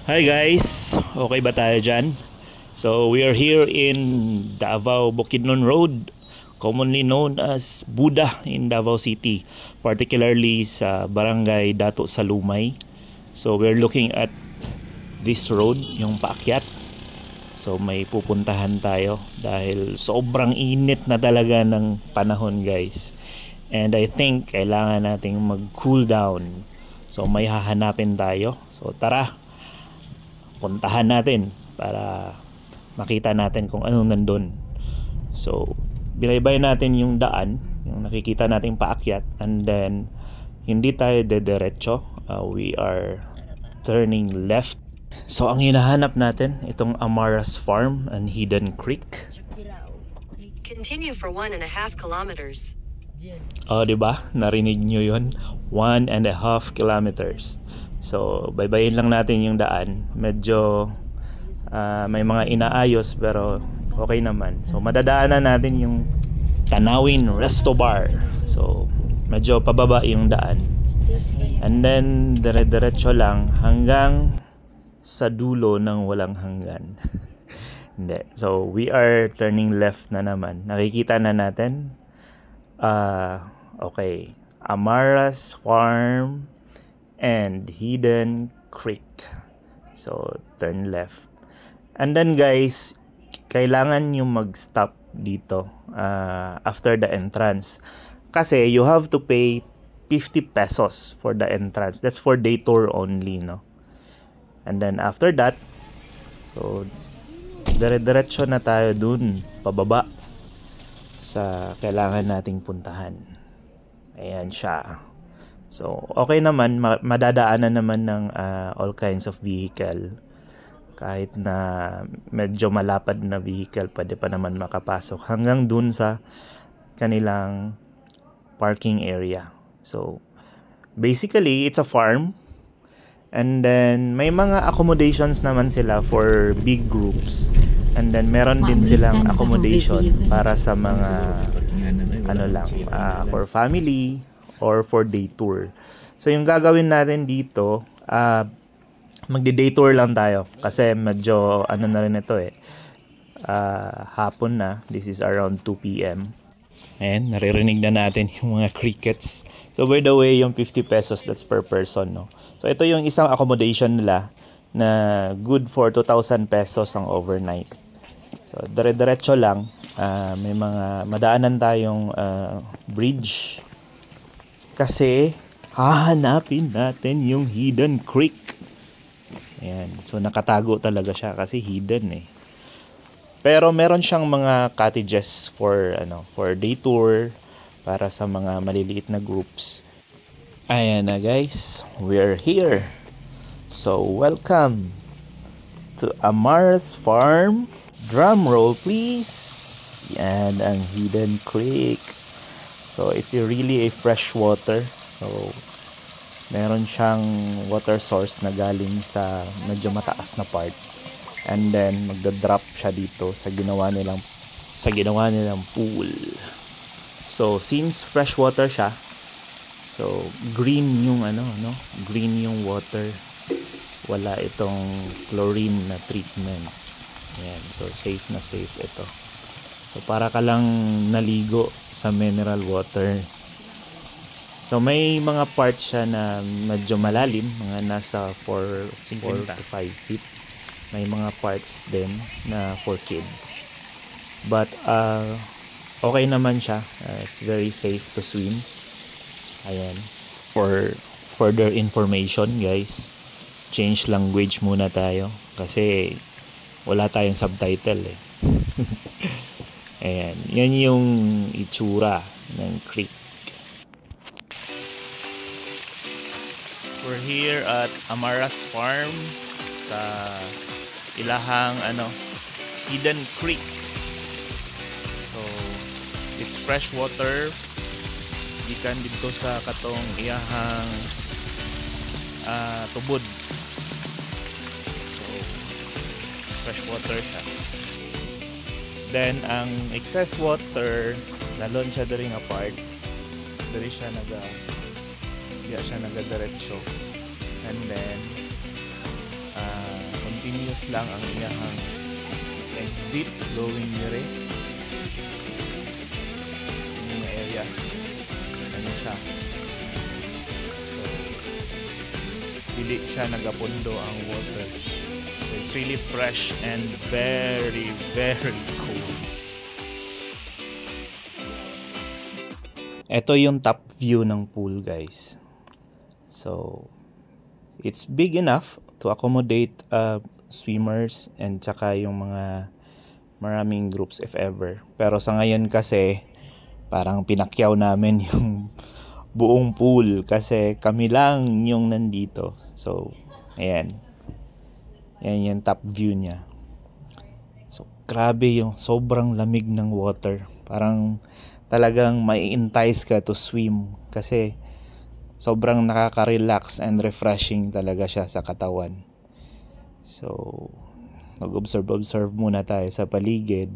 Hi guys, okay ba tayo dyan? So we are here in Davao Bukidnon Road, commonly known as Buda in Davao City, particularly sa Barangay Dato Salumay. So we're looking at this road, yung paakyat. So may pupuntahan tayo dahil sobrang init na talaga ng panahon guys. And I think kailangan nating mag-cool down. So may hahanapin tayo. So tara, puntahan natin para makita natin kung anong nandun. So binaybay natin yung daan, yung nakikita nating paakyat, and then hindi tayo dediretso. We are turning left. So ang hinahanap natin, itong Amaras Farm and Hidden Creek. Continue for 1.5 kilometers. Diba? Narinig nyo yun? 1.5 kilometers. So, baybayin lang natin yung daan. Medyo may mga inaayos pero okay naman. So, madadaanan natin yung Tanawin Resto Bar. So, medyo pababa yung daan. And then, dire-diretso lang hanggang sa dulo ng walang hanggan. Hindi. So, we are turning left na naman. Nakikita na natin. Okay. Amaras Farm and Hidden Creek. So, turn left. And then guys, kailangan nyo mag-stop dito after the entrance. Kasi you have to pay 50 pesos for the entrance. That's for day tour only, no? And then after that, so dire-diretso na tayo dun, pababa sa kailangan nating puntahan. Ayan siya. So, okay naman, madadaanan naman ng all kinds of vehicle. Kahit na medyo malapad na vehicle, pwede pa naman makapasok hanggang dun sa kanilang parking area. So, basically, it's a farm. And then, may mga accommodations naman sila for big groups. And then, meron din silang accommodation para sa mga, for family or for day tour. So, yung gagawin natin dito, magdi-day tour lang tayo. Kasi medyo, na rin ito hapon na. This is around 2 p.m. And naririnig na natin yung mga crickets. So, by the way, yung 50 pesos, that's per person, no? So, ito yung isang accommodation nila na good for 2,000 pesos ang overnight. So, dire-diretso lang. May mga madaanan tayong bridge. Kasi, hahanapin natin yung Hidden Creek. Ayan. So, nakatago talaga siya kasi hidden eh. Pero meron siyang mga cottages for day tour para sa mga maliliit na groups. Ayan na guys, we're here. So welcome to Amaras Farm. Drum roll please. Yan ang Hidden Creek. So it's really a fresh water. So meron siyang water source na galing sa medyo mataas na part. And then magda-drop siya dito sa ginawa nilang pool. So since fresh water siya, so green yung green yung water. Wala itong chlorine na treatment. Ayan, so safe na safe ito. So para ka lang naligo sa mineral water. So may mga parts siya na medyo malalim, mga nasa 4 to 5 feet. May mga parts din na for kids. But okay naman siya. It's very safe to swim. Ayan. For further information guys, change language muna tayo. Kasi wala tayong subtitle eh. Ayan. Yan yung itsura ng creek. We're here at Amaras Farm sa ilahang Hidden Creek. So it's fresh water gikan dito sa katong iyahang tubod. So fresh water siya. Then ang excess water nalon siya diri nga part. Diri siya nagadiretso. And then meters lang ang iyang exit going dire. Yung area. Ano siya? So, dili siya nagapundo ang water. So, it's really fresh and very, very cool. Ito yung top view ng pool, guys. So, it's big enough to accommodate swimmers and tsaka yung mga maraming groups if ever. Pero sa ngayon kasi parang pinakyaw namin yung buong pool kasi kami lang yung nandito. So, ayan. Yan yung top view niya. So, grabe yung sobrang lamig ng water. Parang talagang mai-entice ka to swim kasi sobrang nakaka-relax and refreshing talaga siya sa katawan. So, nag-observe muna tayo sa paligid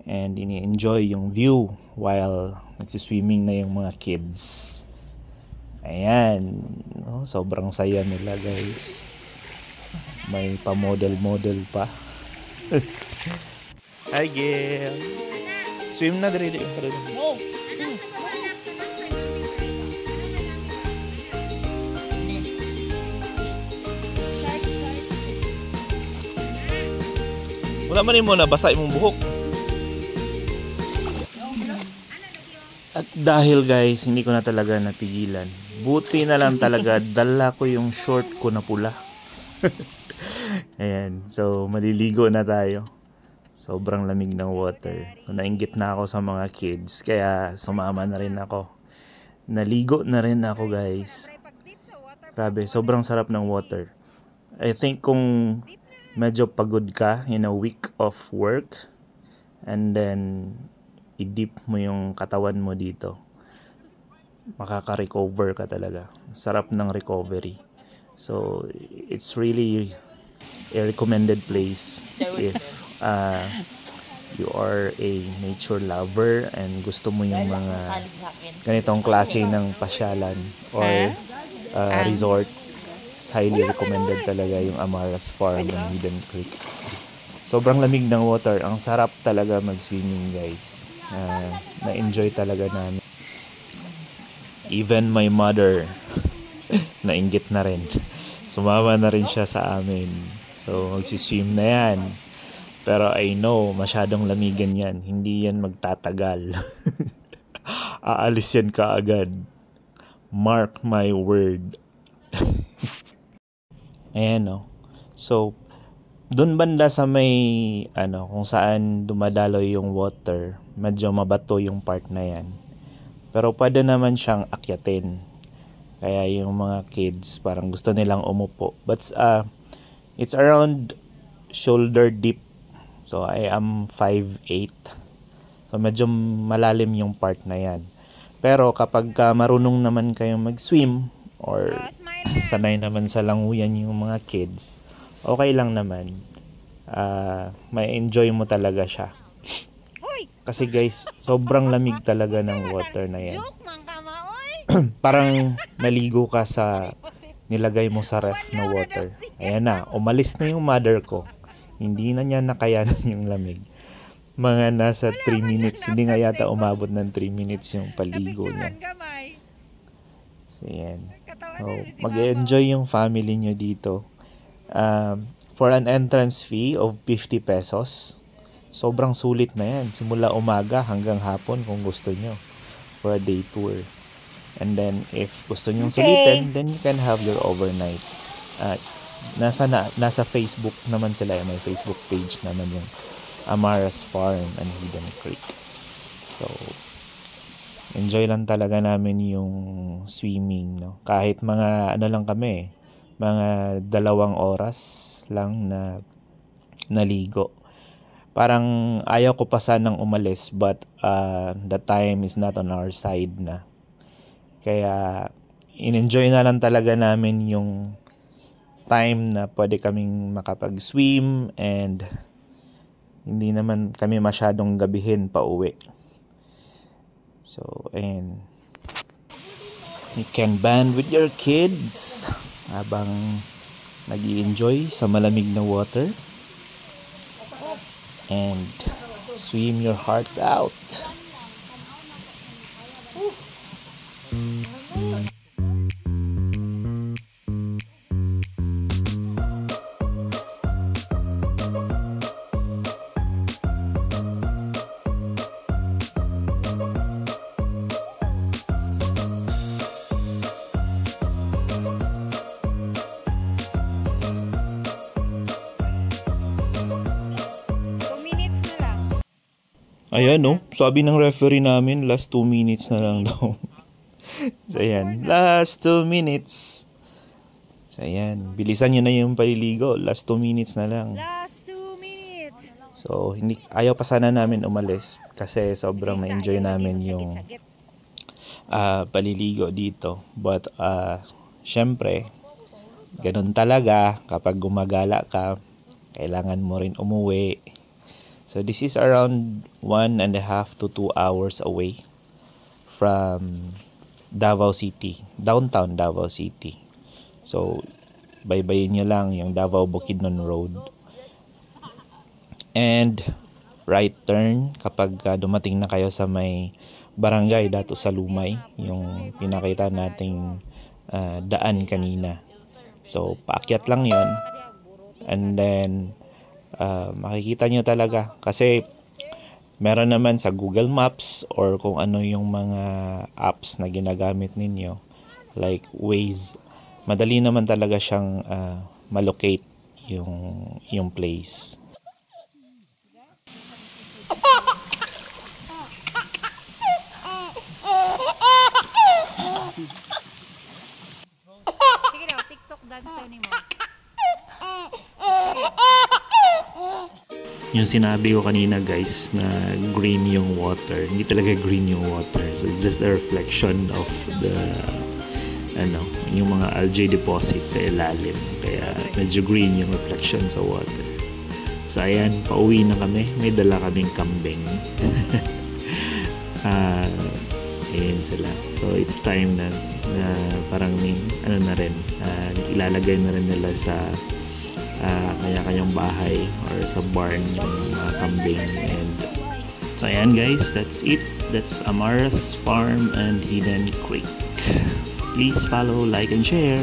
and ini-enjoy yung view while nagsiswimming na yung mga kids. Ayan. Oh, sobrang saya nila, guys. May pa-model-model pa. Hi, Gail. Swim na dali. No. Wala man mo na basa imong buhok. At dahil guys, hindi ko na talaga napigilan. Buti na lang talaga dala ko yung short ko na pula. Ayan, so maliligo na tayo. Sobrang lamig ng water. Nainggit na ako sa mga kids kaya sumama na rin ako. Naligo na rin ako, guys. Grabe, sobrang sarap ng water. I think kung medyo pagod ka in a week of work and then i-dip mo yung katawan mo dito, makaka-recover ka talaga. Sarap ng recovery. So, it's really a recommended place if you are a nature lover and gusto mo yung mga ganitong klase ng pasyalan or resort. Highly recommended talaga yung Amaras Farm and Hidden Creek. Sobrang lamig ng water. Ang sarap talaga mag-swimming, guys. Na-enjoy talaga namin. Even my mother nainggit na rin. Sumama na rin siya sa amin. So, magsiswim na yan. Pero I know, masyadong lamigan yan. Hindi yan magtatagal. Aalis yan kaagad. Mark my word. Ayan, no. So, dun banda sa may, kung saan dumadaloy yung water, medyo mabato yung part na yan. Pero pwede naman siyang akyatin. Kaya yung mga kids, parang gusto nilang umupo. But, it's around shoulder deep. So, I am 5'8". So, medyo malalim yung part na yan. Pero kapag marunong naman kayong mag-swim, or sanay naman sa languyan yung mga kids, okay lang naman. May enjoy mo talaga siya. Kasi guys, sobrang lamig talaga ng water na yan. Parang naligo ka sa nilagay mo sa ref na water. Ayan na, umalis na yung mother ko. Hindi na niya nakayanan yung lamig. Mga nasa 3 minutes, hindi nga yata umabot ng 3 minutes yung paligo niya. So, yan. So, mag-enjoy yung family nyo dito. For an entrance fee of 50 pesos, sobrang sulit na yan. Simula umaga hanggang hapon kung gusto nyo. For a day tour. And then, if gusto nyo sulitin, then you can have your overnight. Nasa Facebook naman sila. May Facebook page naman yung Amaras Farm and Hidden Creek. So, enjoy lang talaga namin yung swimming, no? Kahit mga lang kami, mga 2 oras lang na naligo. Parang ayaw ko pa sanang umalis but the time is not on our side na. Kaya in-enjoy na lang talaga namin yung time na pwede kaming makapag-swim and hindi naman kami masyadong gabihin pa uwi. So, and you can band with your kids habang Nag-i-enjoy sa malamig na water and swim your hearts out. Ayan, no? Sabi ng referee namin, last 2 minutes na lang daw. So, ayan. Last 2 minutes. So, ayan. Bilisan nyo na yung paliligo. Last 2 minutes na lang. Last 2 minutes. So, ayaw pa sana namin umalis kasi sobrang na-enjoy namin yung paliligo dito. But, syempre, ganun talaga. Kapag gumagala ka, kailangan mo rin umuwi. So this is around 1.5 to 2 hours away from Davao City, downtown Davao City. So baybayin nyo lang yung Davao Bukidnon Road. And right turn kapag dumating na kayo sa may barangay Dato Salumay, yung pinakita nating daan kanina. So paakyat lang yon, and then makikita nyo talaga kasi meron naman sa Google Maps or kung ano yung mga apps na ginagamit ninyo like Waze, madali naman talaga siyang malocate yung place. Sige daw, TikTok dance daw ni mo. Yung sinabi ko kanina guys na green yung water, hindi talaga green yung water. So it's just a reflection of the yung mga algae deposits sa ilalim. Kaya medyo green yung reflection sa water. So ayan, pauwi na kami. May dala kaming kambing. Ayan sila. So it's time na parang na rin, ilalagay na rin nila sa kanya-kanyang bahay or sa barn yung mga kambing. And so ayan guys, that's it. That's Amara's Farm and Hidden Creek. Please follow, like, and share.